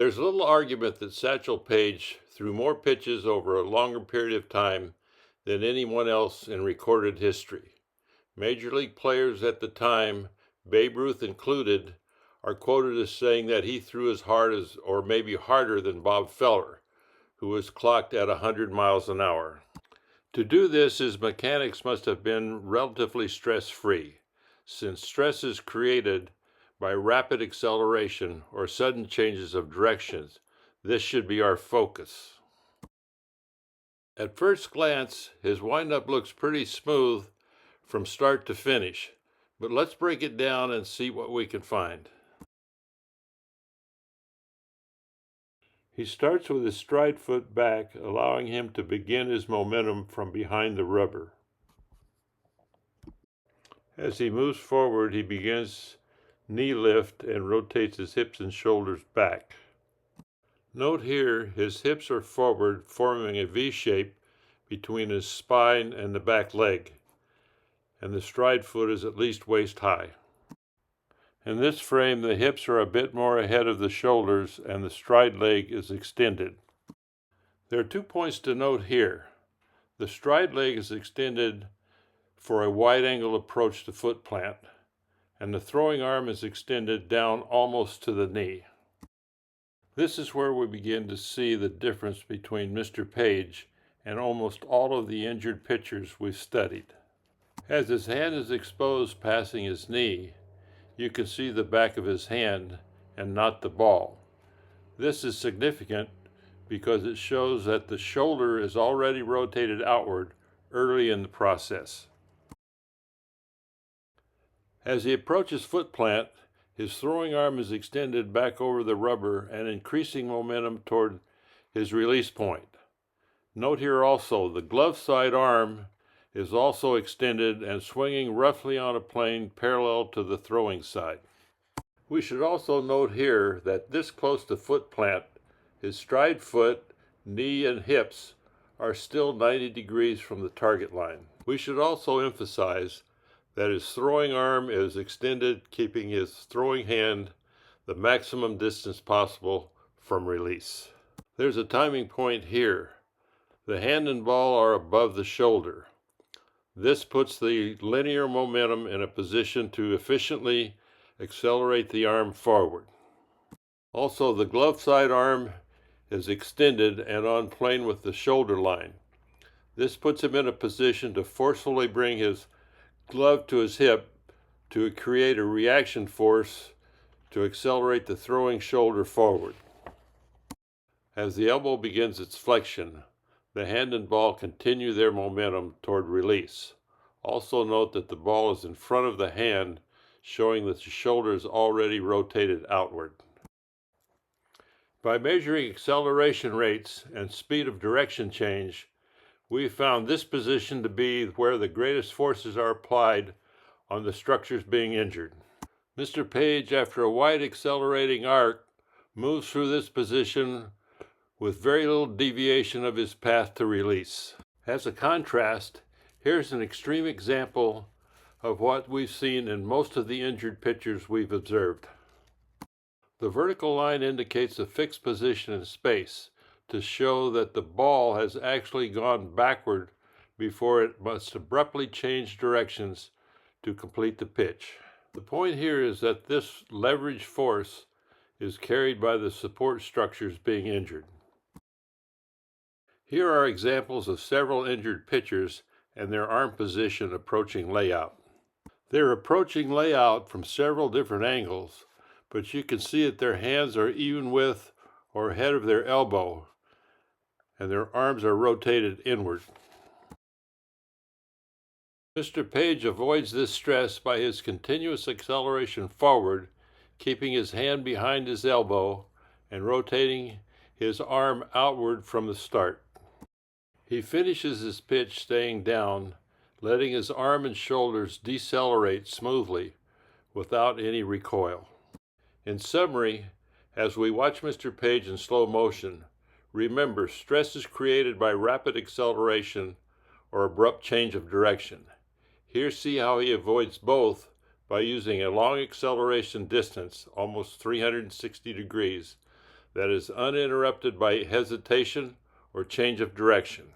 There's little argument that Satchel Page threw more pitches over a longer period of time than anyone else in recorded history. Major league players at the time, Babe Ruth included, are quoted as saying that he threw as hard as, or maybe harder than Bob Feller, who was clocked at 100 miles an hour. To do this, his mechanics must have been relatively stress-free, since stress is created by rapid acceleration or sudden changes of directions. This should be our focus. At first glance, his windup looks pretty smooth from start to finish, but let's break it down and see what we can find. He starts with his stride foot back, allowing him to begin his momentum from behind the rubber. As he moves forward, he begins knee lift and rotates his hips and shoulders back. Note here, his hips are forward, forming a V shape between his spine and the back leg, and the stride foot is at least waist high. In this frame, the hips are a bit more ahead of the shoulders and the stride leg is extended. There are 2 points to note here. The stride leg is extended for a wide-angle approach to foot plant, and the throwing arm is extended down almost to the knee. This is where we begin to see the difference between Mr. Page and almost all of the injured pitchers we've studied. As his hand is exposed passing his knee, you can see the back of his hand and not the ball. This is significant because it shows that the shoulder is already rotated outward early in the process. As he approaches foot plant, his throwing arm is extended back over the rubber and increasing momentum toward his release point. Note here also, the glove side arm is also extended and swinging roughly on a plane parallel to the throwing side. We should also note here that this close to foot plant, his stride foot, knee, and hips are still 90 degrees from the target line. We should also emphasize that his throwing arm is extended, keeping his throwing hand the maximum distance possible from release. There's a timing point here. The hand and ball are above the shoulder. This puts the linear momentum in a position to efficiently accelerate the arm forward. Also, the glove side arm is extended and on plane with the shoulder line. This puts him in a position to forcefully bring his glove to his hip to create a reaction force to accelerate the throwing shoulder forward. As the elbow begins its flexion, the hand and ball continue their momentum toward release. Also note that the ball is in front of the hand, showing that the shoulder is already rotated outward. By measuring acceleration rates and speed of direction change, we found this position to be where the greatest forces are applied on the structures being injured. Mr. Page, after a wide accelerating arc, moves through this position with very little deviation of his path to release. As a contrast, here's an extreme example of what we've seen in most of the injured pitchers we've observed. The vertical line indicates a fixed position in space to show that the ball has actually gone backward before it must abruptly change directions to complete the pitch. The point here is that this leverage force is carried by the support structures being injured. Here are examples of several injured pitchers and their arm position approaching layout. They're approaching layout from several different angles, but you can see that their hands are even with or ahead of their elbow, and their arms are rotated inward. Mr. Page avoids this stress by his continuous acceleration forward, keeping his hand behind his elbow and rotating his arm outward from the start. He finishes his pitch staying down, letting his arm and shoulders decelerate smoothly without any recoil. In summary, as we watch Mr. Page in slow motion, remember, stress is created by rapid acceleration or abrupt change of direction. Here, see how he avoids both by using a long acceleration distance, almost 360 degrees, that is uninterrupted by hesitation or change of direction.